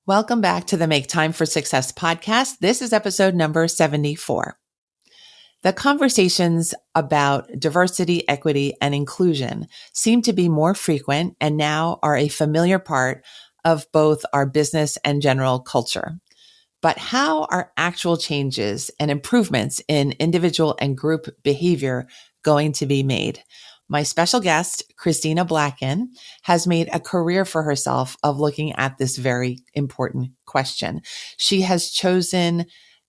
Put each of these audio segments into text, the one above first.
Welcome back to the Make Time for Success podcast. This is episode number 74. The conversations about diversity, equity, and inclusion seem to be more frequent and now are a familiar part of both our business and general culture. But how are actual changes and improvements in individual and group behavior going to be made? My special guest, Christina Blacken, has made a career for herself of looking at this very important question. She has chosen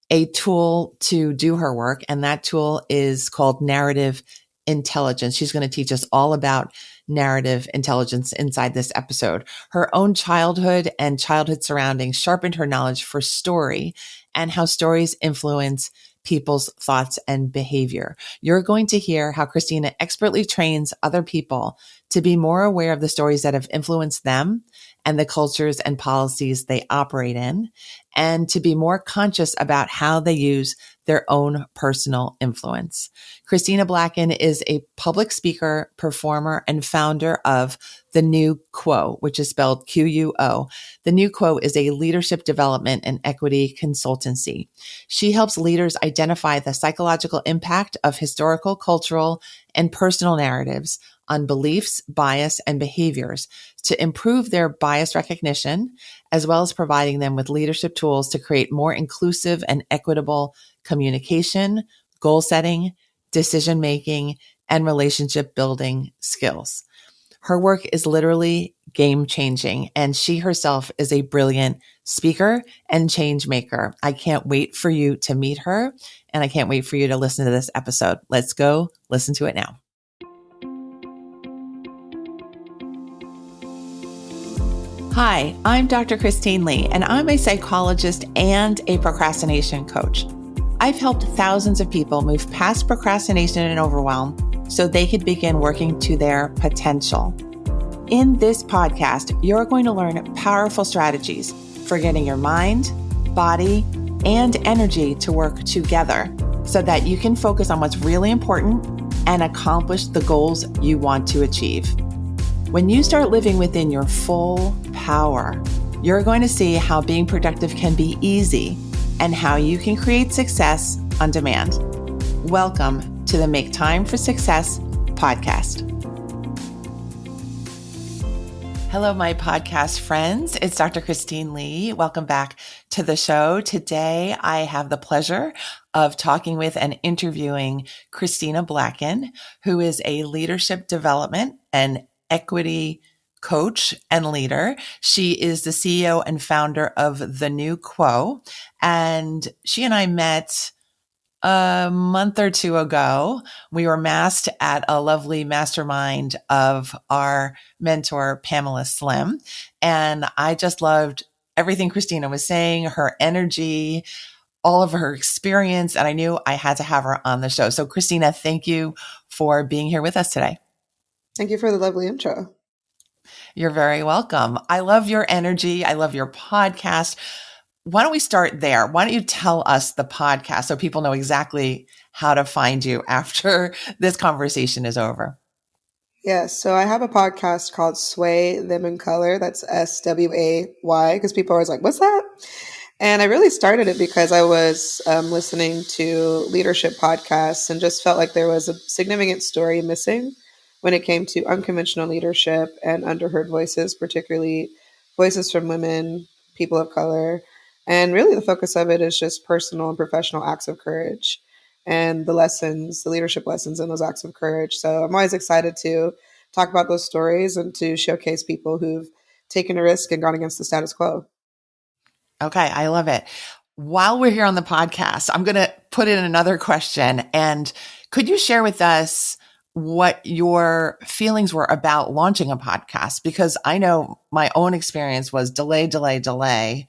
a tool to do her work, and that tool is called narrative intelligence. She's going to teach us all about narrative intelligence inside this episode. Her own childhood and childhood surroundings sharpened her knowledge for story and how stories influence people's thoughts and behavior. You're going to hear how Christina expertly trains other people to be more aware of the stories that have influenced them and the cultures and policies they operate in, and to be more conscious about how they use their own personal influence. Christina Blacken is a public speaker, performer, and founder of The New Quo, which is spelled Quo. The New Quo is a leadership development and equity consultancy. She helps leaders identify the psychological impact of historical, cultural, and personal narratives on beliefs, bias, and behaviors to improve their bias recognition, as well as providing them with leadership tools to create more inclusive and equitable communication, goal setting, decision making, and relationship building skills. Her work is literally game changing, and she herself is a brilliant speaker and change maker. I can't wait for you to meet her, and I can't wait for you to listen to this episode. Let's go listen to it now. Hi, I'm Dr. Christine Lee, and I'm a psychologist and a procrastination coach. I've helped thousands of people move past procrastination and overwhelm so they could begin working to their potential. In this podcast, you're going to learn powerful strategies for getting your mind, body, and energy to work together so that you can focus on what's really important and accomplish the goals you want to achieve. When you start living within your full power, you're going to see how being productive can be easy and how you can create success on demand. Welcome to the Make Time for Success podcast. Hello, my podcast friends. It's Dr. Christine Lee. Welcome back to the show. Today, I have the pleasure of talking with and interviewing Christina Blacken, who is a leadership development and equity coach and leader. She is the CEO and founder of The New Quo. And she and I met a month or two ago. We were masked at a lovely mastermind of our mentor, Pamela Slim. And I just loved everything Christina was saying, her energy, all of her experience. And I knew I had to have her on the show. So Christina, thank you for being here with us today. Thank you for the lovely intro. You're very welcome. I love your energy. I love your podcast. Why don't we start there? Why don't you tell us the podcast so people know exactly how to find you after this conversation is over? Yes. So I have a podcast called Sway Them in Color. That's SWAY, because people are always like, what's that? And I really started it because I was listening to leadership podcasts and just felt like there was a significant story missing when it came to unconventional leadership and underheard voices, particularly voices from women, people of color. And really the focus of it is just personal and professional acts of courage and the lessons, the leadership lessons in those acts of courage. So I'm always excited to talk about those stories and to showcase people who've taken a risk and gone against the status quo. Okay, I love it. While we're here on the podcast, I'm going to put in another question. And could you share with us what your feelings were about launching a podcast? Because I know my own experience was delay,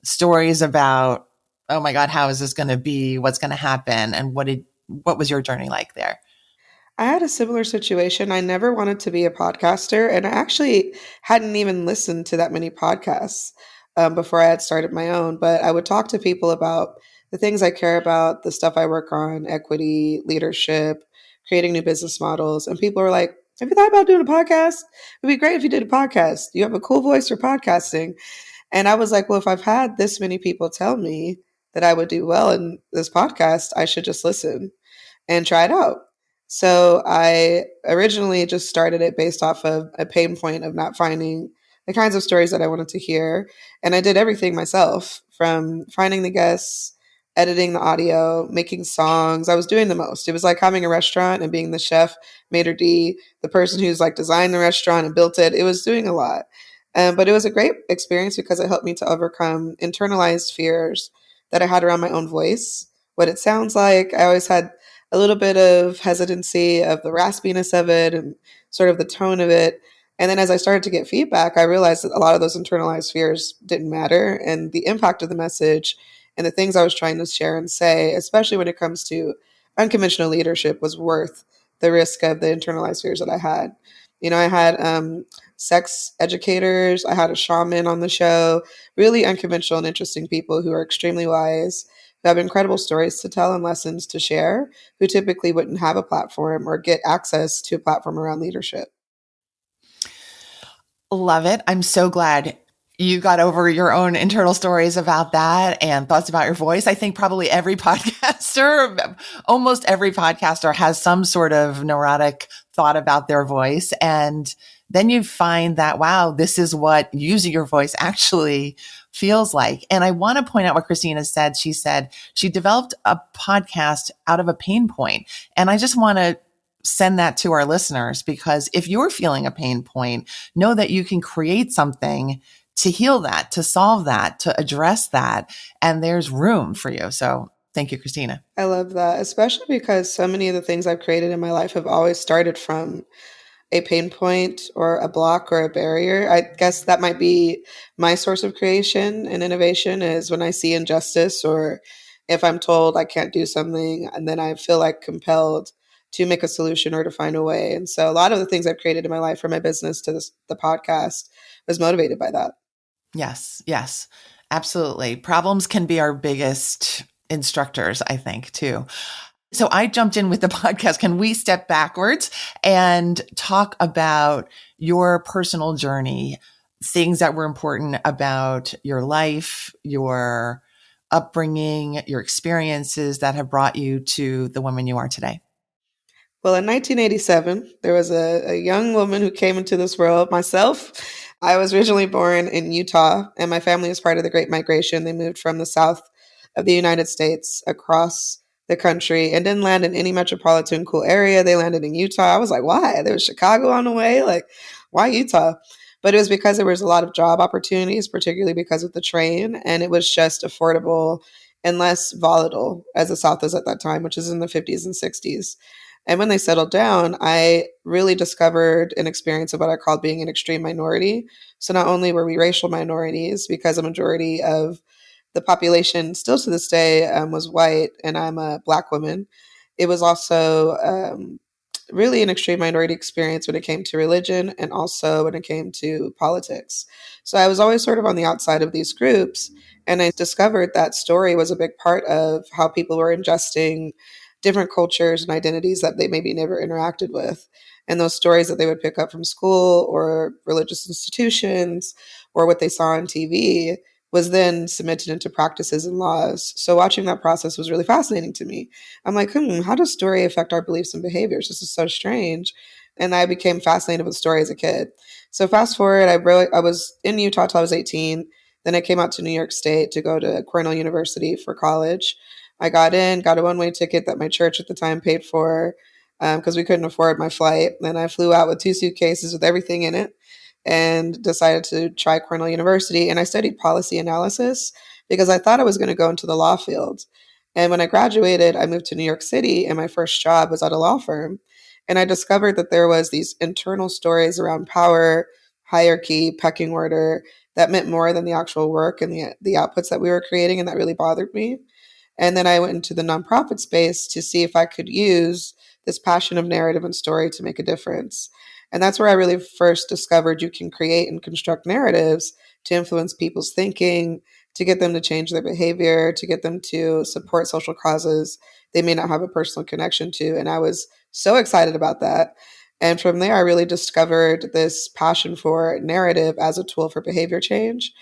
stories about, oh my God, how is this going to be? What's going to happen? And what was your journey like there? I had a similar situation. I never wanted to be a podcaster, and I actually hadn't even listened to that many podcasts before I had started my own. But I would talk to people about the things I care about, the stuff I work on, equity, leadership, creating new business models. And people were like, have you thought about doing a podcast? It'd be great if you did a podcast. You have a cool voice for podcasting. And I was like, well, if I've had this many people tell me that I would do well in this podcast, I should just listen and try it out. So I originally just started it based off of a pain point of not finding the kinds of stories that I wanted to hear. And I did everything myself, from finding the guests, editing the audio, making songs. I was doing the most. It was like having a restaurant and being the chef, maitre d', the person who's like designed the restaurant and built it. It was doing a lot. But it was a great experience because it helped me to overcome internalized fears that I had around my own voice, what it sounds like. I always had a little bit of hesitancy of the raspiness of it and sort of the tone of it. And then as I started to get feedback, I realized that a lot of those internalized fears didn't matter. And the impact of the message and the things I was trying to share and say, especially when it comes to unconventional leadership, was worth the risk of the internalized fears that I had. I had sex educators, I had a shaman on the show, really unconventional and interesting people who are extremely wise, who have incredible stories to tell and lessons to share, who typically wouldn't have a platform or get access to a platform around leadership. Love it. I'm so glad you got over your own internal stories about that and thoughts about your voice. I think probably every podcaster, almost every podcaster has some sort of neurotic thought about their voice. And then you find that, wow, this is what using your voice actually feels like. And I want to point out what Christina said. She said she developed a podcast out of a pain point. And I just want to send that to our listeners, because if you're feeling a pain point, know that you can create something to heal that, to solve that, to address that. And there's room for you. So thank you, Christina. I love that, especially because so many of the things I've created in my life have always started from a pain point or a block or a barrier. I guess that might be my source of creation and innovation, is when I see injustice, or if I'm told I can't do something, and then I feel like compelled to make a solution or to find a way. And so a lot of the things I've created in my life, from my business to the podcast, was motivated by that. Yes, yes, absolutely. Problems can be our biggest instructors, I think, too. So I jumped in with the podcast. Can we step backwards and talk about your personal journey, things that were important about your life, your upbringing, your experiences that have brought you to the woman you are today? Well, in 1987, there was a young woman who came into this world. Myself, I was originally born in Utah, and my family was part of the Great Migration. They moved from the south of the United States across the country and didn't land in any metropolitan cool area. They landed in Utah. I was like, why? There was Chicago on the way. Like, why Utah? But it was because there was a lot of job opportunities, particularly because of the train, and it was just affordable and less volatile as the South was at that time, which is in the 50s and 60s. And when they settled down, I really discovered an experience of what I called being an extreme minority. So not only were we racial minorities, because a majority of the population still to this day was white, and I'm a Black woman, it was also really an extreme minority experience when it came to religion and also when it came to politics. So I was always sort of on the outside of these groups. And I discovered that story was a big part of how people were ingesting different cultures and identities that they maybe never interacted with. And those stories that they would pick up from school or religious institutions or what they saw on TV was then submitted into practices and laws. So watching that process was really fascinating to me. I'm like, how does story affect our beliefs and behaviors? This is so strange. And I became fascinated with story as a kid. So fast forward, I was in Utah till I was 18. Then I came out to New York State to go to Cornell University for college. I got in, got a one-way ticket that my church at the time paid for, because we couldn't afford my flight. Then I flew out with 2 suitcases with everything in it and decided to try Cornell University. And I studied policy analysis because I thought I was going to go into the law field. And when I graduated, I moved to New York City, and my first job was at a law firm. And I discovered that there was these internal stories around power, hierarchy, pecking order that meant more than the actual work and the outputs that we were creating, and that really bothered me. And then I went into the nonprofit space to see if I could use this passion of narrative and story to make a difference. And that's where I really first discovered you can create and construct narratives to influence people's thinking, to get them to change their behavior, to get them to support social causes they may not have a personal connection to. And I was so excited about that. And from there, I really discovered this passion for narrative as a tool for behavior change.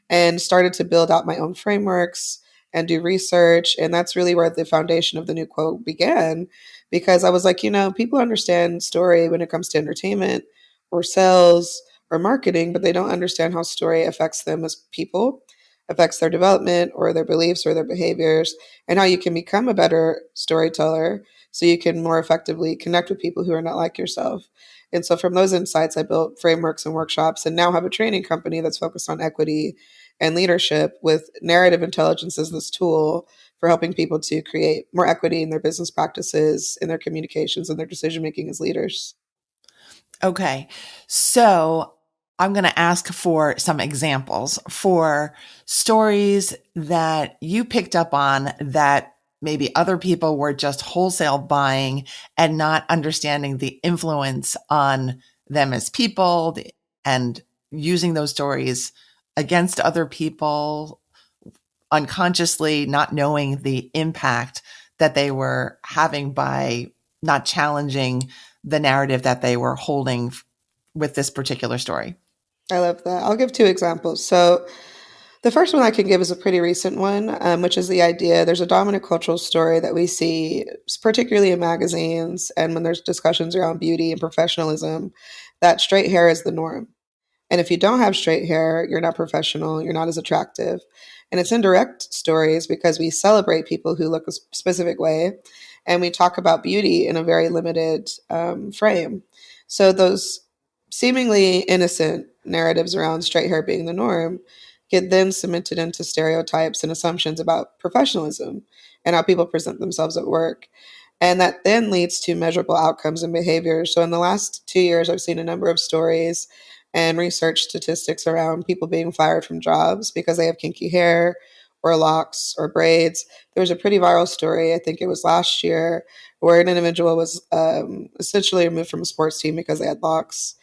and started to build out my own frameworks and do research. And that's really where the foundation of the new quote began, because I was like, people understand story when it comes to entertainment or sales or marketing, but they don't understand how story affects them as people, affects their development or their beliefs or their behaviors, and how you can become a better storyteller so you can more effectively connect with people who are not like yourself. And so from those insights, I built frameworks and workshops and now have a training company that's focused on equity and leadership with narrative intelligence as this tool for helping people to create more equity in their business practices, in their communications, and their decision making as leaders. Okay. So I'm going to ask for some examples for stories that you picked up on that maybe other people were just wholesale buying and not understanding the influence on them as people and using those stories against other people unconsciously, not knowing the impact that they were having by not challenging the narrative that they were holding with this particular story. I love that. I'll give two examples. So the first one I can give is a pretty recent one, which is the idea there's a dominant cultural story that we see, particularly in magazines and when there's discussions around beauty and professionalism, that straight hair is the norm. And if you don't have straight hair, you're not professional, you're not as attractive. And it's indirect stories because we celebrate people who look a specific way and we talk about beauty in a very limited frame. So those seemingly innocent narratives around straight hair being the norm get then cemented into stereotypes and assumptions about professionalism and how people present themselves at work. And that then leads to measurable outcomes and behaviors. So in the last 2 years, I've seen a number of stories and research statistics around people being fired from jobs because they have kinky hair or locks or braids. There was a pretty viral story, I think it was last year, where an individual was essentially removed from a sports team because they had locks.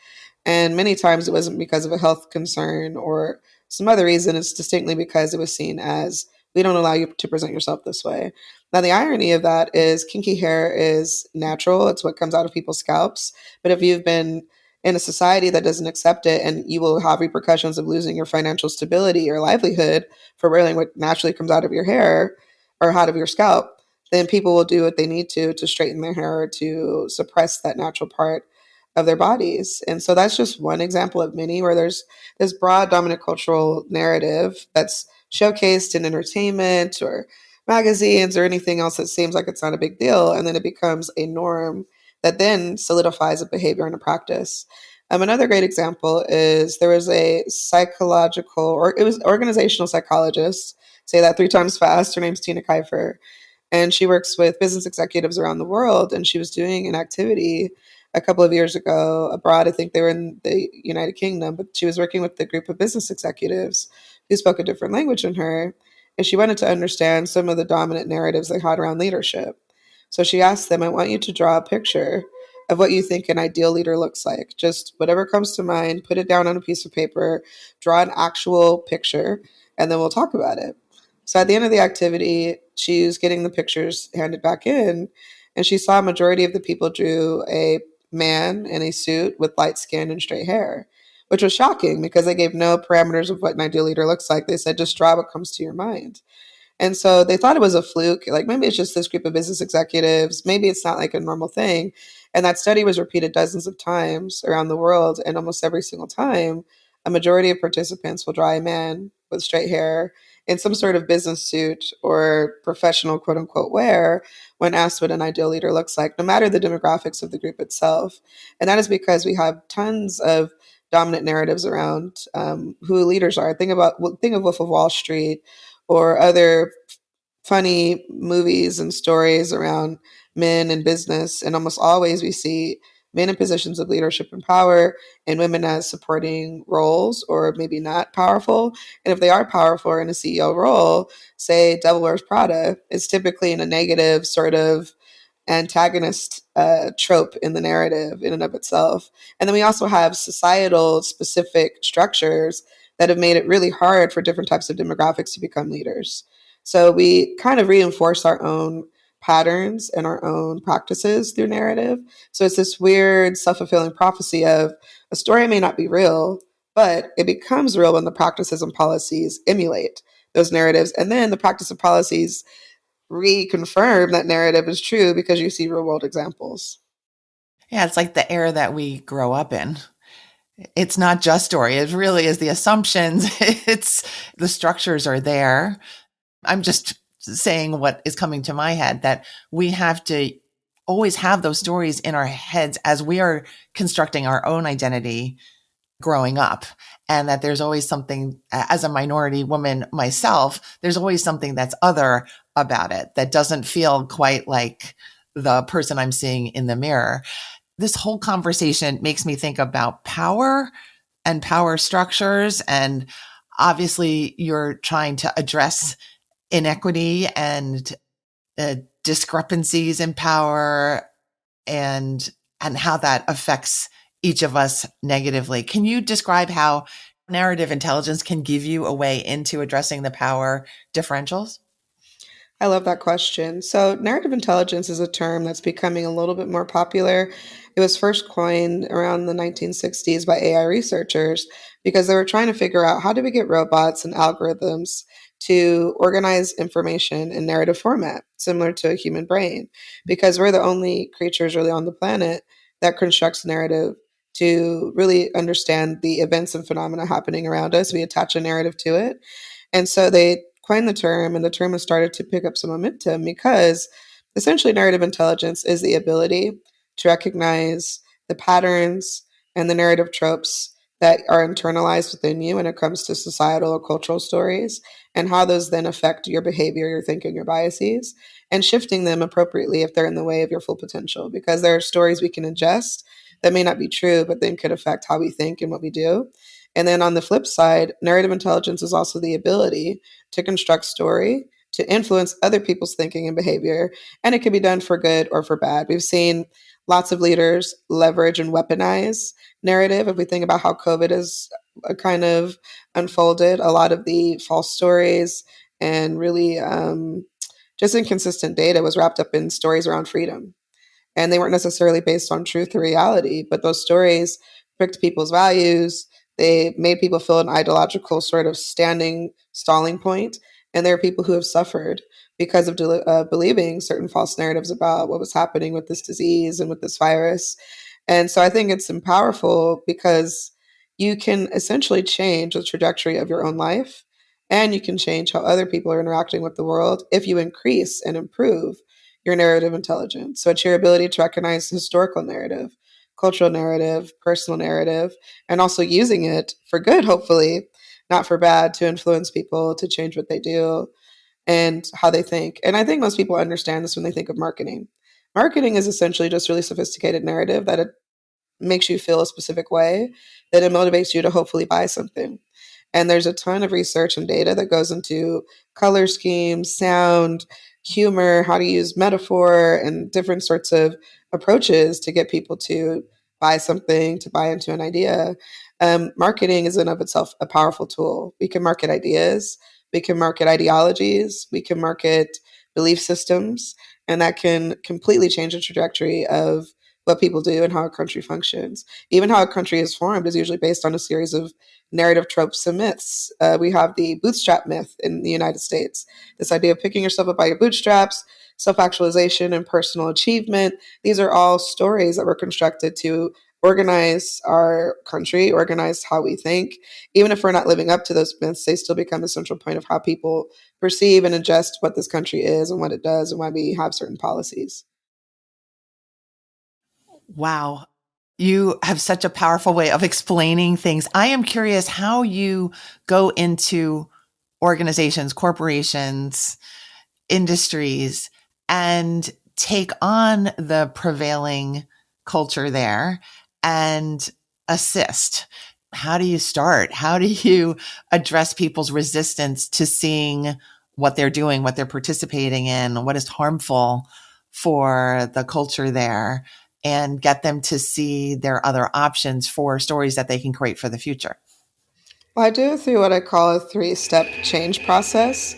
And many times it wasn't because of a health concern or some other reason. It's distinctly because it was seen as we don't allow you to present yourself this way. Now, the irony of that is kinky hair is natural. It's what comes out of people's scalps. But if you've been in a society that doesn't accept it, and you will have repercussions of losing your financial stability or livelihood for wearing what naturally comes out of your hair or out of your scalp, then people will do what they need to straighten their hair or to suppress that natural part of their bodies. And so that's just one example of many where there's this broad dominant cultural narrative that's showcased in entertainment or magazines or anything else that seems like it's not a big deal. And then it becomes a norm that then solidifies a behavior and a practice. Another great example is there was a psychological, or it was organizational psychologist, say that 3 times fast. Her name's Tina Kiefer, and she works with business executives around the world. And she was doing an activity a couple of years ago abroad. I think they were in the United Kingdom, but she was working with a group of business executives who spoke a different language than her. And she wanted to understand some of the dominant narratives they had around leadership. So she asked them, I want you to draw a picture of what you think an ideal leader looks like. Just whatever comes to mind, put it down on a piece of paper, draw an actual picture, and then we'll talk about it. So at the end of the activity, she was getting the pictures handed back in, and she saw a majority of the people drew a man in a suit with light skin and straight hair, which was shocking because they gave no parameters of what an ideal leader looks like. They said, just draw what comes to your mind. And so they thought it was a fluke. Like maybe it's just this group of business executives. Maybe it's not like a normal thing. And that study was repeated dozens of times around the world. And almost every single time, a majority of participants will draw a man with straight hair in some sort of business suit or professional quote unquote wear when asked what an ideal leader looks like, no matter the demographics of the group itself. And that is because we have tons of dominant narratives around who leaders are. Think of Wolf of Wall Street or other funny movies and stories around men in business. And almost always we see men in positions of leadership and power and women as supporting roles or maybe not powerful. And if they are powerful or in a CEO role, say Devil Wears Prada, it's typically in a negative sort of antagonist trope in the narrative in and of itself. And then we also have societal specific structures that have made it really hard for different types of demographics to become leaders. So we kind of reinforce our own patterns and our own practices through narrative. So it's this weird self-fulfilling prophecy of a story may not be real, But it becomes real when the practices and policies emulate those narratives. And then the practice and policies reconfirm that narrative is true because you see real world examples. Yeah, it's like the era that we grow up in. It's not just story. It really is the assumptions. It's the structures are there. I'm just saying what is coming to my head, that we have to always have those stories in our heads as we are constructing our own identity growing up. And that there's always something, as a minority woman myself, there's always something that's other about it that doesn't feel quite like the person I'm seeing in the mirror. This whole conversation makes me think about power and power structures. And obviously, you're trying to address inequity and discrepancies in power and how that affects each of us negatively. Can you describe how narrative intelligence can give you a way into addressing the power differentials? I love that question. So, narrative intelligence is a term that's becoming a little bit more popular. It was first coined around the 1960s by AI researchers because they were trying to figure out how do we get robots and algorithms to organize information in narrative format, similar to a human brain, because we're the only creatures really on the planet that constructs narrative to really understand the events and phenomena happening around us. We attach a narrative to it. And so they coined the term, and the term has started to pick up some momentum because essentially narrative intelligence is the ability to recognize the patterns and the narrative tropes that are internalized within you when it comes to societal or cultural stories, and how those then affect your behavior, your thinking, your biases, and shifting them appropriately if they're in the way of your full potential. Because there are stories we can ingest that may not be true, but then could affect how we think and what we do. And then on the flip side, narrative intelligence is also the ability to construct story, to influence other people's thinking and behavior. And it can be done for good or for bad. We've seen lots of leaders leverage and weaponize narrative. If we think about how COVID has kind of unfolded, a lot of the false stories and really just inconsistent data was wrapped up in stories around freedom, and they weren't necessarily based on truth or reality, but those stories pricked people's values. They made people feel an ideological sort of stalling point. And there are people who have suffered because of believing certain false narratives about what was happening with this disease and with this virus. And so I think it's powerful because you can essentially change the trajectory of your own life, and you can change how other people are interacting with the world if you increase and improve your narrative intelligence. So it's your ability to recognize historical narrative, cultural narrative, personal narrative, and also using it for good, hopefully, not for bad, to influence people to change what they do and how they think. And I think most people understand this when they think of marketing. Marketing is essentially just really sophisticated narrative that it makes you feel a specific way, that it motivates you to hopefully buy something. And there's a ton of research and data that goes into color schemes, sound, humor, how to use metaphor, and different sorts of approaches to get people to buy something, to buy into an idea. Marketing is in of itself a powerful tool. We can market ideas, we can market ideologies, we can market belief systems, and that can completely change the trajectory of what people do and how a country functions. Even how a country is formed is usually based on a series of narrative tropes and myths. We have the bootstrap myth in the United States, this idea of picking yourself up by your bootstraps, self actualization, and personal achievement. These are all stories that were constructed to organize our country, organize how we think. Even if we're not living up to those myths, they still become a central point of how people perceive and ingest what this country is and what it does and why we have certain policies. Wow. You have such a powerful way of explaining things. I am curious how you go into organizations, corporations, industries, and take on the prevailing culture there and assist. How do you start? How do you address people's resistance to seeing what they're doing, what they're participating in, what is harmful for the culture there, and get them to see their other options for stories that they can create for the future? Well, I do it through what I call a three-step change process.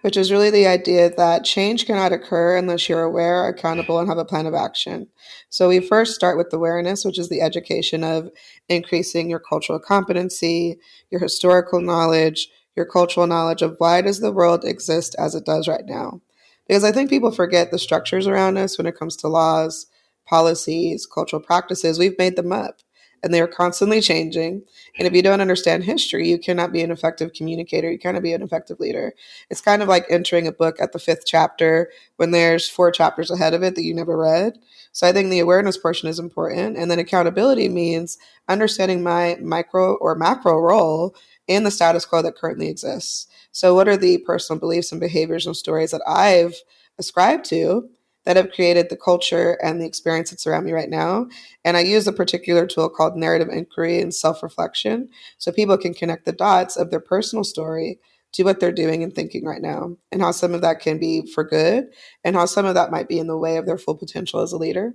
which is really the idea that change cannot occur unless you're aware, accountable, and have a plan of action. So we first start with awareness, which is the education of increasing your cultural competency, your historical knowledge, your cultural knowledge of why does the world exist as it does right now. Because I think people forget the structures around us when it comes to laws, policies, cultural practices. We've made them up and they are constantly changing. And if you don't understand history, you cannot be an effective communicator. You cannot be an effective leader. It's kind of like entering a book at the fifth chapter when there's four chapters ahead of it that you never read. So I think the awareness portion is important. And then accountability means understanding my micro or macro role in the status quo that currently exists. So, what are the personal beliefs and behaviors and stories that I've ascribed to that have created the culture and the experience that's around me right now? And I use a particular tool called narrative inquiry and self reflection so people can connect the dots of their personal story to what they're doing and thinking right now, and how some of that can be for good, and how some of that might be in the way of their full potential as a leader.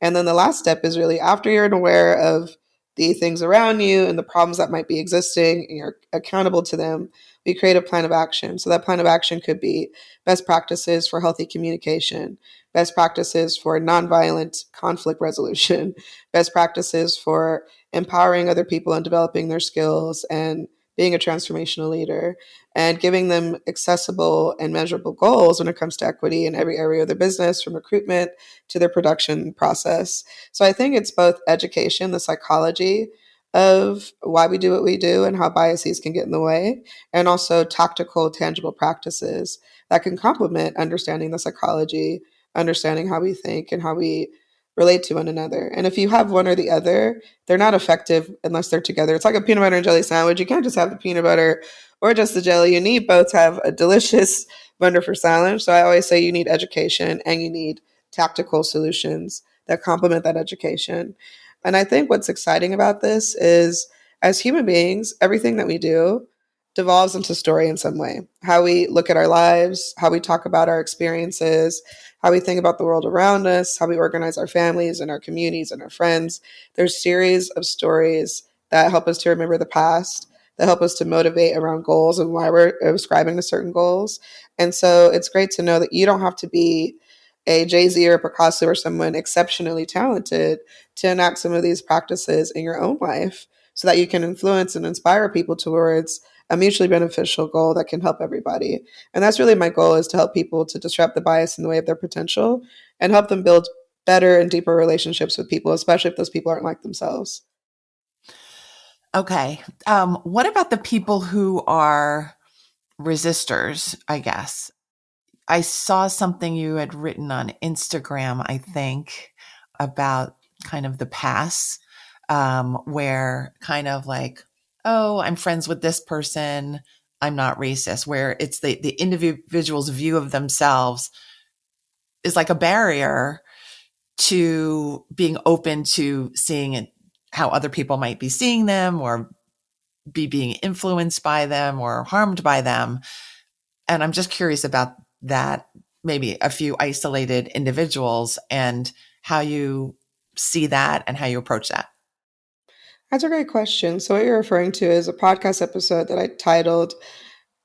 And then the last step is really after you're aware of the things around you and the problems that might be existing and you're accountable to them, we create a plan of action. So that plan of action could be best practices for healthy communication, best practices for nonviolent conflict resolution, best practices for empowering other people and developing their skills and being a transformational leader, and giving them accessible and measurable goals when it comes to equity in every area of their business, from recruitment to their production process. So I think it's both education, the psychology of why we do what we do and how biases can get in the way, and also tactical, tangible practices that can complement understanding the psychology, understanding how we think and how we relate to one another. And if you have one or the other, they're not effective unless they're together. It's like a peanut butter and jelly sandwich. You can't just have the peanut butter or just the jelly. You need both to have a delicious, wonderful sandwich. So I always say you need education and you need tactical solutions that complement that education. And I think what's exciting about this is as human beings, everything that we do devolves into story in some way. How we look at our lives, how we talk about our experiences, how we think about the world around us, how we organize our families and our communities and our friends. There's series of stories that help us to remember the past, that help us to motivate around goals and why we're ascribing to certain goals. And so it's great to know that you don't have to be a Jay-Z or a Picasso or someone exceptionally talented to enact some of these practices in your own life so that you can influence and inspire people towards a mutually beneficial goal that can help everybody. And that's really my goal, is to help people to disrupt the bias in the way of their potential and help them build better and deeper relationships with people, especially if those people aren't like themselves. Okay. What about the people who are resistors, I guess? I saw something you had written on Instagram, I think, about kind of the past, where kind of like, oh, I'm friends with this person, I'm not racist, where it's the individual's view of themselves is like a barrier to being open to seeing it, how other people might be seeing them or be being influenced by them or harmed by them. And I'm just curious about that, maybe a few isolated individuals and how you see that and how you approach that. That's a great question. So, what you're referring to is a podcast episode that I titled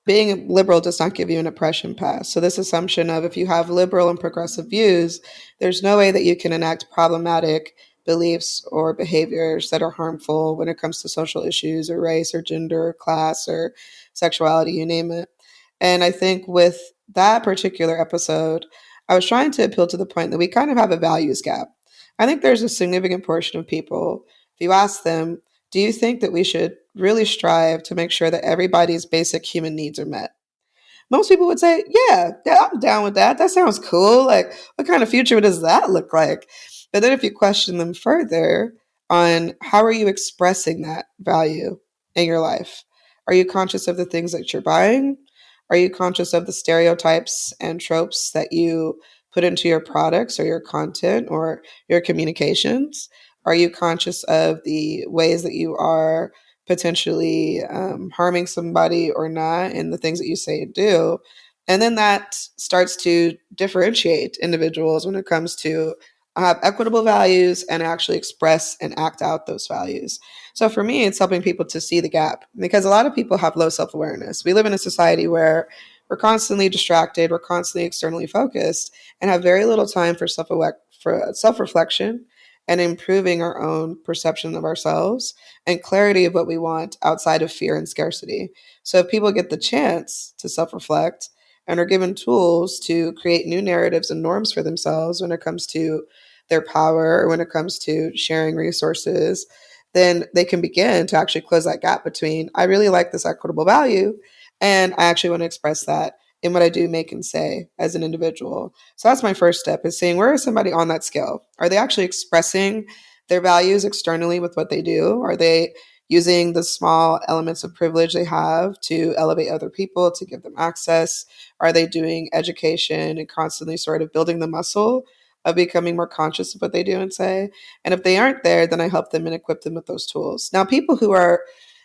Being Liberal Does Not Give You an Oppression Pass. So, this assumption of if you have liberal and progressive views, there's no way that you can enact problematic beliefs or behaviors that are harmful when it comes to social issues or race or gender or class or sexuality, you name it. And I think with that particular episode, I was trying to appeal to the point that we kind of have a values gap. I think there's a significant portion of people, if you ask them, do you think that we should really strive to make sure that everybody's basic human needs are met? Most people would say, yeah, I'm down with that. That sounds cool. Like, what kind of future does that look like? But then if you question them further on how are you expressing that value in your life? Are you conscious of the things that you're buying? Are you conscious of the stereotypes and tropes that you put into your products or your content or your communications? Are you conscious of the ways that you are potentially harming somebody or not in the things that you say and do? And then that starts to differentiate individuals when it comes to have equitable values and actually express and act out those values. So for me, it's helping people to see the gap because a lot of people have low self awareness. We live in a society where we're constantly distracted, we're constantly externally focused, and have very little time for self reflection and improving our own perception of ourselves and clarity of what we want outside of fear and scarcity. So if people get the chance to self reflect and are given tools to create new narratives and norms for themselves when it comes to their power or when it comes to sharing resources, then they can begin to actually close that gap between, I really like this equitable value, and I actually want to express that in what I do make and say as an individual. So that's my first step, is seeing, where is somebody on that scale? Are they actually expressing their values externally with what they do? Are they using the small elements of privilege they have to elevate other people, to give them access? Are they doing education and constantly sort of building the muscle of becoming more conscious of what they do and say? And if they aren't there, then I help them and equip them with those tools. Now, people who are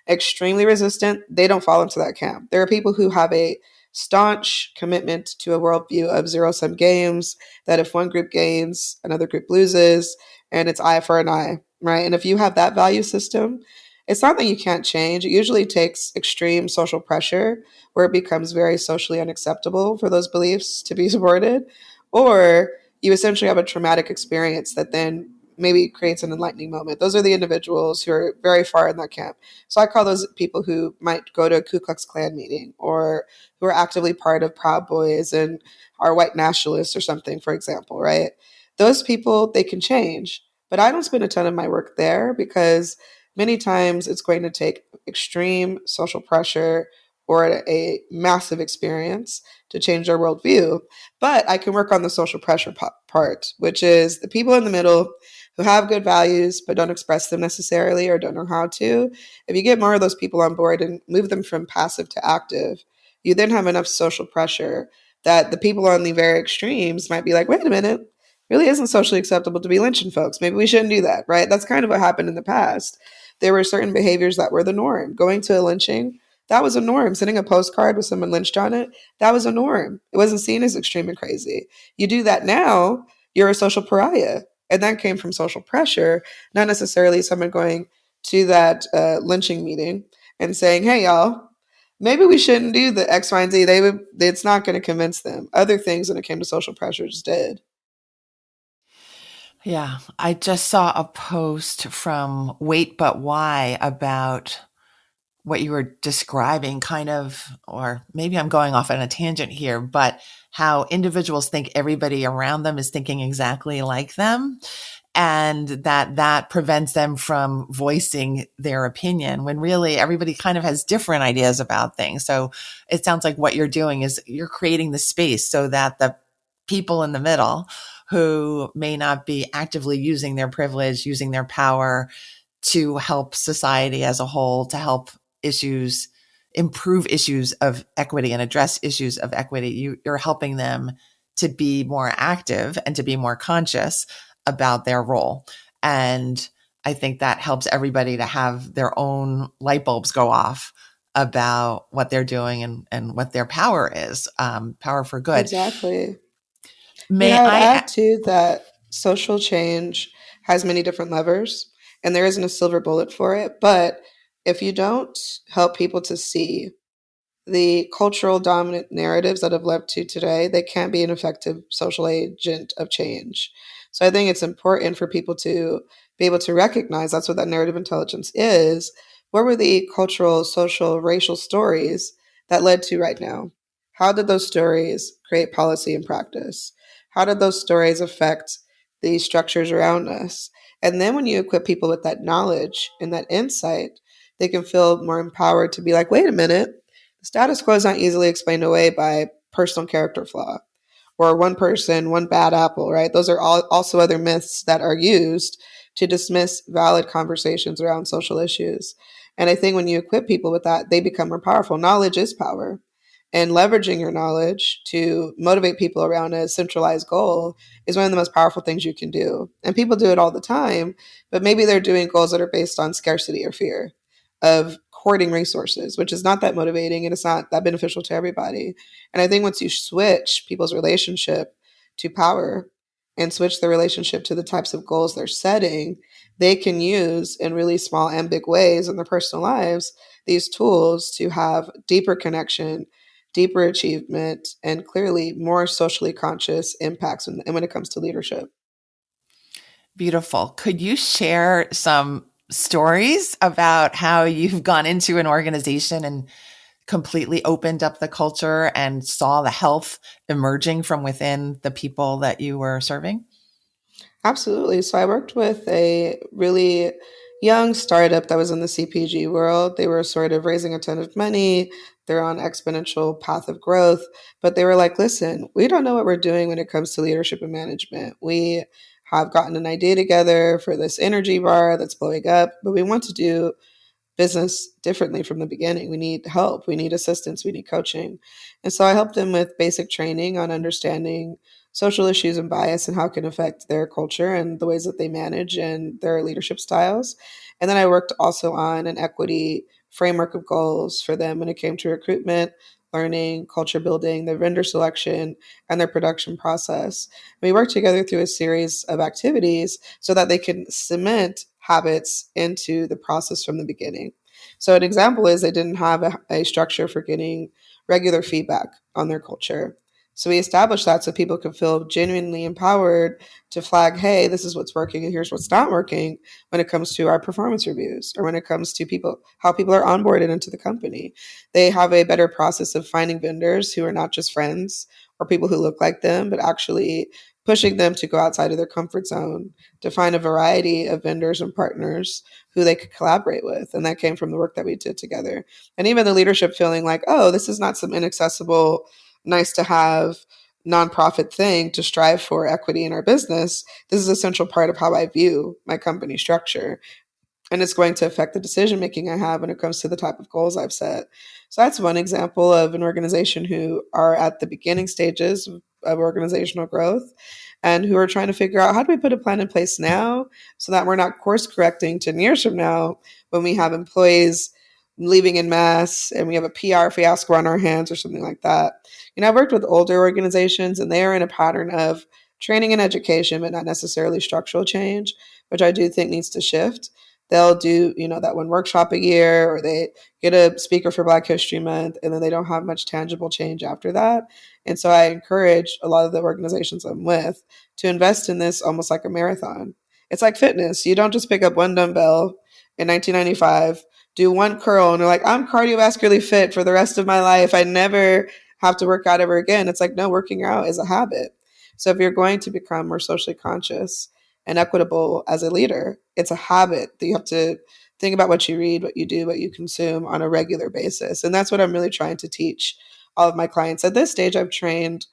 extremely resistant, they don't fall into that camp. There are people who have a staunch commitment to a worldview of zero sum games, that if one group gains, another group loses, and it's eye for an eye, right? And if you have that value system, it's not that you can't change. It usually takes extreme social pressure where it becomes very socially unacceptable for those beliefs to be supported, or you essentially have a traumatic experience that then maybe creates an enlightening moment. Those are the individuals who are very far in that camp. So I call those people who might go to a Ku Klux Klan meeting, or who are actively part of Proud Boys and are white nationalists or something, for example, right? Those people, they can change. But I don't spend a ton of my work there because many times it's going to take extreme social pressure or a massive experience to change their worldview. But I can work on the social pressure part, which is the people in the middle who have good values but don't express them necessarily or don't know how to. If you get more of those people on board and move them from passive to active, you then have enough social pressure that the people on the very extremes might be like, wait a minute, really isn't socially acceptable to be lynching folks. Maybe we shouldn't do that, right? That's kind of what happened in the past. There were certain behaviors that were the norm. Going to a lynching, that was a norm. Sending a postcard with someone lynched on it, that was a norm. It wasn't seen as extreme and crazy. You do that now, you're a social pariah. And that came from social pressure, not necessarily someone going to that lynching meeting and saying, hey, y'all, maybe we shouldn't do the X, Y, and Z. It's not going to convince them. Other things when it came to social pressure just did. Yeah, I just saw a post from Wait But Why about what you were describing, kind of, or maybe I'm going off on a tangent here, but how individuals think everybody around them is thinking exactly like them, and that prevents them from voicing their opinion when really everybody kind of has different ideas about things. So it sounds like what you're doing is you're creating the space so that the people in the middle who may not be actively using their privilege, using their power to help society as a whole, to help issues, improve issues of equity and address issues of equity. You're helping them to be more active and to be more conscious about their role. And I think that helps everybody to have their own light bulbs go off about what they're doing and what their power is, power for good. Exactly. May I would I? add too that social change has many different levers, and there isn't a silver bullet for it. But if you don't help people to see the cultural dominant narratives that have led to today, they can't be an effective social agent of change. So I think it's important for people to be able to recognize that's what that narrative intelligence is. What were the cultural, social, racial stories that led to right now? How did those stories create policy and practice? How did those stories affect the structures around us? And then when you equip people with that knowledge and that insight, they can feel more empowered to be like, wait a minute, the status quo is not easily explained away by personal character flaw or one person, one bad apple, right? Those are all also other myths that are used to dismiss valid conversations around social issues. And I think when you equip people with that, they become more powerful. Knowledge is power. And leveraging your knowledge to motivate people around a centralized goal is one of the most powerful things you can do. And people do it all the time, but maybe they're doing goals that are based on scarcity or fear of hoarding resources, which is not that motivating and it's not that beneficial to everybody. And I think once you switch people's relationship to power and switch their relationship to the types of goals they're setting, they can use in really small and big ways in their personal lives these tools to have deeper connection deeper achievement, and clearly more socially conscious impacts when it comes to leadership. Beautiful. Could you share some stories about how you've gone into an organization and completely opened up the culture and saw the health emerging from within the people that you were serving? Absolutely. So I worked with a really young startup that was in the CPG world. They were sort of raising a ton of money. They're on exponential path of growth, but they were like, "Listen, we don't know what we're doing when it comes to leadership and management. We have gotten an idea together for this energy bar that's blowing up, but we want to do business differently from the beginning. We need help, we need assistance, we need coaching." And so I helped them with basic training on understanding social issues and bias and how it can affect their culture and the ways that they manage and their leadership styles. And then I worked also on an equity framework of goals for them when it came to recruitment, learning, culture building, their vendor selection, and their production process. We worked together through a series of activities so that they can cement habits into the process from the beginning. So, an example is they didn't have a structure for getting regular feedback on their culture. So, we established that so people could feel genuinely empowered to flag, hey, this is what's working and here's what's not working when it comes to our performance reviews or when it comes to people, how people are onboarded into the company. They have a better process of finding vendors who are not just friends or people who look like them, but actually pushing them to go outside of their comfort zone to find a variety of vendors and partners who they could collaborate with. And that came from the work that we did together. And even the leadership feeling like, oh, this is not some inaccessible, nice to have nonprofit thing to strive for equity in our business. This is a central part of how I view my company structure, and it's going to affect the decision making I have when it comes to the type of goals I've set. So that's one example of an organization who are at the beginning stages of organizational growth and who are trying to figure out, how do we put a plan in place now so that we're not course correcting 10 years from now when we have employees leaving in mass and we have a PR fiasco on our hands or something like that. I've worked with older organizations and they are in a pattern of training and education, but not necessarily structural change, which I do think needs to shift. They'll do, that one workshop a year, or they get a speaker for Black History Month, and then they don't have much tangible change after that. And so I encourage a lot of the organizations I'm with to invest in this almost like a marathon. It's like fitness. You don't just pick up one dumbbell in 1995, do one curl, and you're like, I'm cardiovascularly fit for the rest of my life. I never have to work out ever again. It's like, no, working out is a habit. So if you're going to become more socially conscious and equitable as a leader, it's a habit that you have to think about what you read, what you do, what you consume on a regular basis. And that's what I'm really trying to teach all of my clients. At this stage, I've trained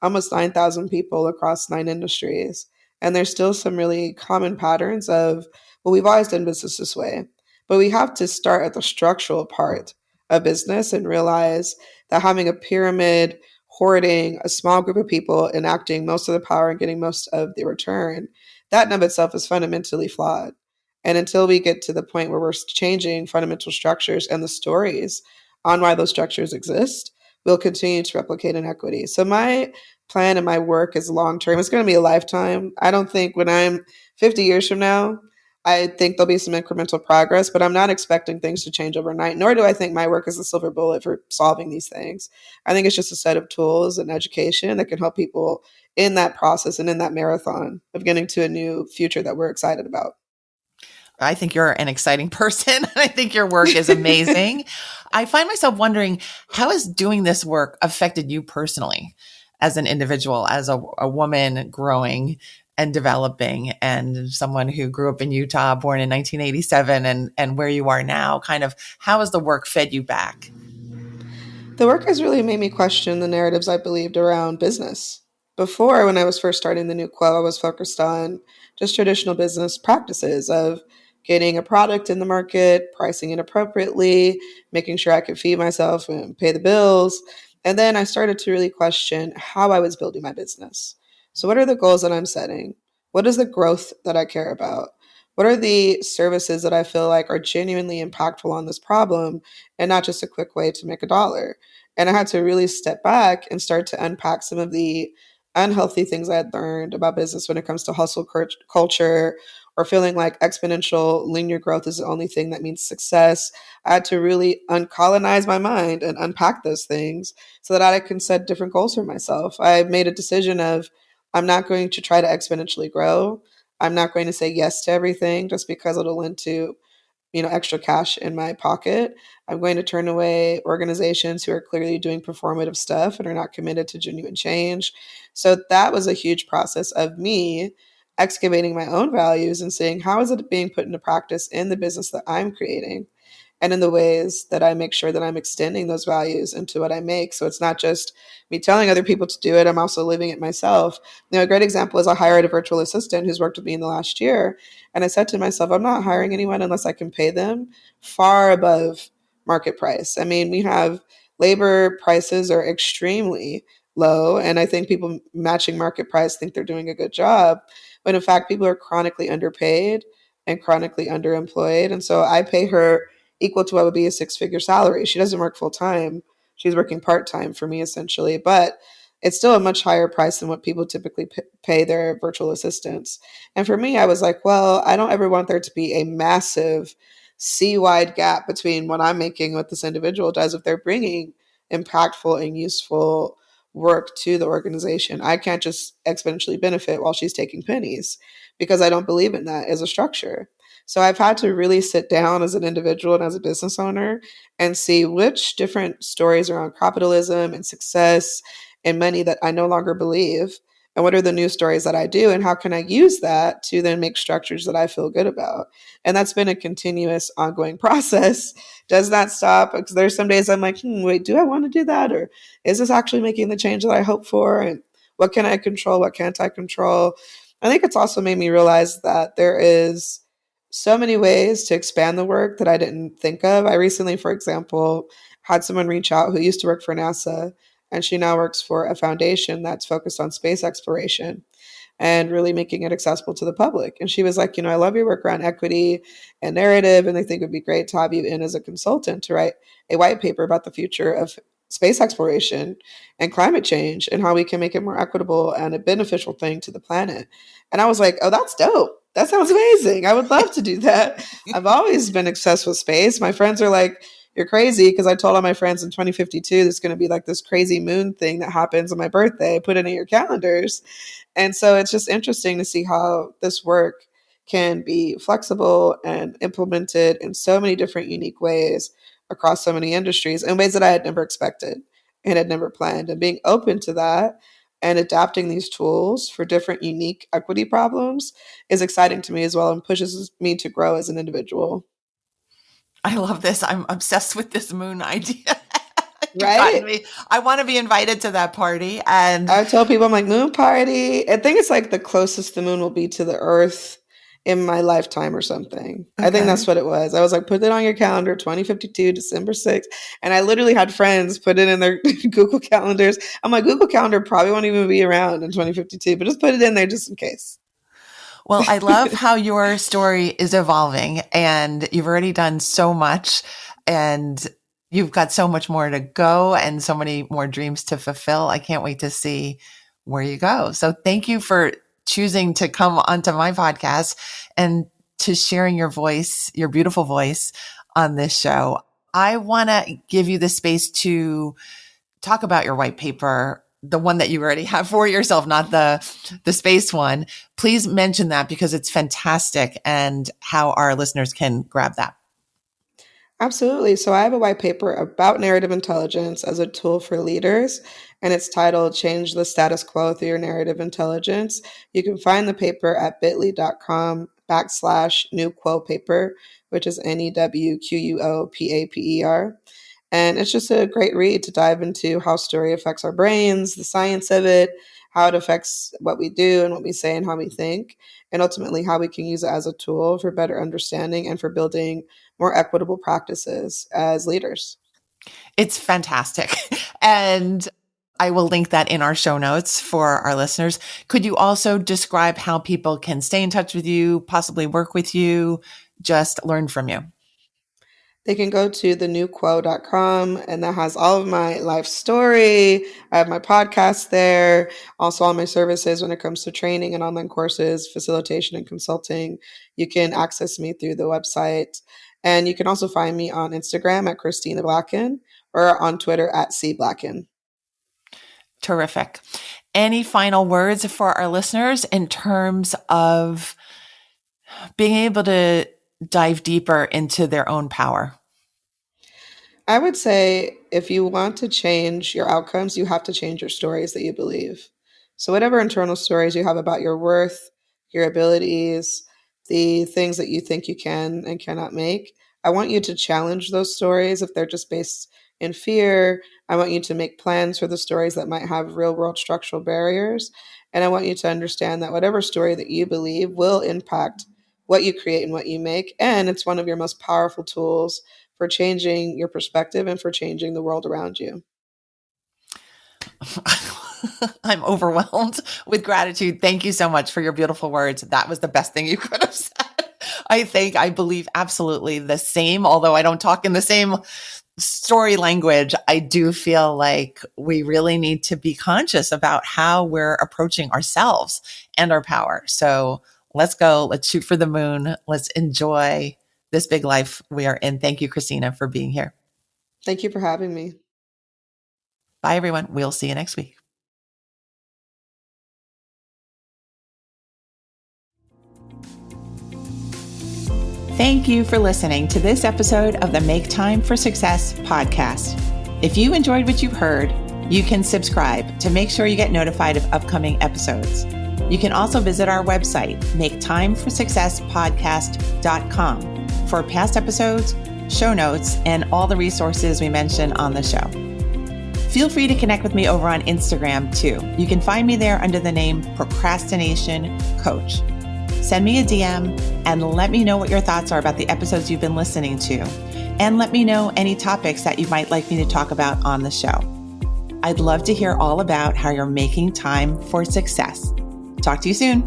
almost 9,000 people across 9 industries. And there's still some really common patterns of, well, we've always done business this way. But we have to start at the structural part of business and realize that having a pyramid, hoarding a small group of people, enacting most of the power and getting most of the return, that in of itself is fundamentally flawed. And until we get to the point where we're changing fundamental structures and the stories on why those structures exist, we'll continue to replicate inequity. So my plan and my work is long term. It's going to be a lifetime. I don't think when I'm 50 years from now, I think there'll be some incremental progress, but I'm not expecting things to change overnight, nor do I think my work is the silver bullet for solving these things. I think it's just a set of tools and education that can help people in that process and in that marathon of getting to a new future that we're excited about. I think you're an exciting person. I think your work is amazing. I find myself wondering, how has doing this work affected you personally as an individual, as a woman growing and developing, and someone who grew up in Utah, born in 1987, and where you are now? Kind of, how has the work fed you back? The work has really made me question the narratives I believed around business. Before, when I was first starting the new Quo, I was focused on just traditional business practices of getting a product in the market, pricing it appropriately, making sure I could feed myself and pay the bills. And then I started to really question how I was building my business. So, what are the goals that I'm setting? What is the growth that I care about? What are the services that I feel like are genuinely impactful on this problem and not just a quick way to make a dollar? And I had to really step back and start to unpack some of the unhealthy things I had learned about business when it comes to hustle culture or feeling like exponential linear growth is the only thing that means success. I had to really uncolonize my mind and unpack those things so that I can set different goals for myself. I made a decision of I'm not going to try to exponentially grow. I'm not going to say yes to everything just because it'll lend to extra cash in my pocket. I'm going to turn away organizations who are clearly doing performative stuff and are not committed to genuine change. So that was a huge process of me excavating my own values and saying, how is it being put into practice in the business that I'm creating? And in the ways that I make sure that I'm extending those values into what I make. So it's not just me telling other people to do it, I'm also living it myself. A great example is I hired a virtual assistant who's worked with me in the last year. And I said to myself, I'm not hiring anyone unless I can pay them far above market price. I mean, we have labor prices are extremely low. And I think people matching market price think they're doing a good job. But in fact, people are chronically underpaid and chronically underemployed. And so I pay her equal to what would be a six-figure salary. She doesn't work full time. She's working part time for me essentially, but it's still a much higher price than what people typically pay their virtual assistants. And for me, I was like, well, I don't ever want there to be a massive sea-wide gap between what I'm making and what this individual does if they're bringing impactful and useful work to the organization. I can't just exponentially benefit while she's taking pennies because I don't believe in that as a structure. So I've had to really sit down as an individual and as a business owner and see which different stories around capitalism and success and money that I no longer believe, and what are the new stories that I do, and how can I use that to then make structures that I feel good about. And that's been a continuous ongoing process. Does not stop, because there's some days I'm like, wait, do I want to do that, or is this actually making the change that I hope for, and what can I control, what can't I control. I think it's also made me realize that there is so many ways to expand the work that I didn't think of. I recently, for example, had someone reach out who used to work for NASA, and she now works for a foundation that's focused on space exploration and really making it accessible to the public. And she was like, I love your work around equity and narrative, and I think it would be great to have you in as a consultant to write a white paper about the future of space exploration and climate change and how we can make it more equitable and a beneficial thing to the planet. And I was like, oh, that's dope. That sounds amazing. I would love to do that. I've always been obsessed with space. My friends are like, you're crazy, because I told all my friends in 2052 there's going to be like this crazy moon thing that happens on my birthday. Put it in your calendars. And so it's just interesting to see how this work can be flexible and implemented in so many different unique ways across so many industries in ways that I had never expected and had never planned. And being open to that and adapting these tools for different unique equity problems is exciting to me as well and pushes me to grow as an individual. I love this. I'm obsessed with this moon idea. You've gotten Right? me. I want to be invited to that party. And I tell people, I'm like, moon party. I think it's like the closest the moon will be to the earth in my lifetime or something. I think that's okay. what it was. I was like, put it on your calendar, 2052, December 6th. And I literally had friends put it in their Google calendars. I'm like, Google Calendar probably won't even be around in 2052, but just put it in there just in case. Well, I love how your story is evolving, and you've already done so much, and you've got so much more to go and so many more dreams to fulfill. I can't wait to see where you go. So thank you for choosing to come onto my podcast and to sharing your voice, your beautiful voice on this show. I want to give you the space to talk about your white paper, the one that you already have for yourself, not the space one. Please mention that because it's fantastic and how our listeners can grab that. Absolutely. So I have a white paper about narrative intelligence as a tool for leaders, and it's titled Change the Status Quo Through Your Narrative Intelligence. You can find the paper at bit.ly.com/new quo paper, which is NEWQUOPAPER. And it's just a great read to dive into how story affects our brains, the science of it, how it affects what we do and what we say and how we think, and ultimately how we can use it as a tool for better understanding and for building more equitable practices as leaders. It's fantastic. And I will link that in our show notes for our listeners. Could you also describe how people can stay in touch with you, possibly work with you, just learn from you? They can go to thenewquo.com, and that has all of my life story. I have my podcast there, also all my services when it comes to training and online courses, facilitation and consulting. You can access me through the website. And you can also find me on Instagram at Christina Blacken or on Twitter at cblacken. Terrific. Any final words for our listeners in terms of being able to dive deeper into their own power? I would say if you want to change your outcomes, you have to change your stories that you believe. So, whatever internal stories you have about your worth, your abilities, the things that you think you can and cannot make, I want you to challenge those stories if they're just based in fear. I want you to make plans for the stories that might have real world structural barriers. And I want you to understand that whatever story that you believe will impact what you create and what you make. And it's one of your most powerful tools for changing your perspective and for changing the world around you. I'm overwhelmed with gratitude. Thank you so much for your beautiful words. That was the best thing you could have said. I believe absolutely the same, although I don't talk in the same story language. I do feel like we really need to be conscious about how we're approaching ourselves and our power. So let's go. Let's shoot for the moon. Let's enjoy this big life we are in. Thank you, Christina, for being here. Thank you for having me. Bye, everyone. We'll see you next week. Thank you for listening to this episode of the Make Time for Success podcast. If you enjoyed what you've heard, you can subscribe to make sure you get notified of upcoming episodes. You can also visit our website, maketimeforsuccesspodcast.com, for past episodes, show notes, and all the resources we mention on the show. Feel free to connect with me over on Instagram too. You can find me there under the name Procrastination Coach. Send me a DM and let me know what your thoughts are about the episodes you've been listening to. And let me know any topics that you might like me to talk about on the show. I'd love to hear all about how you're making time for success. Talk to you soon.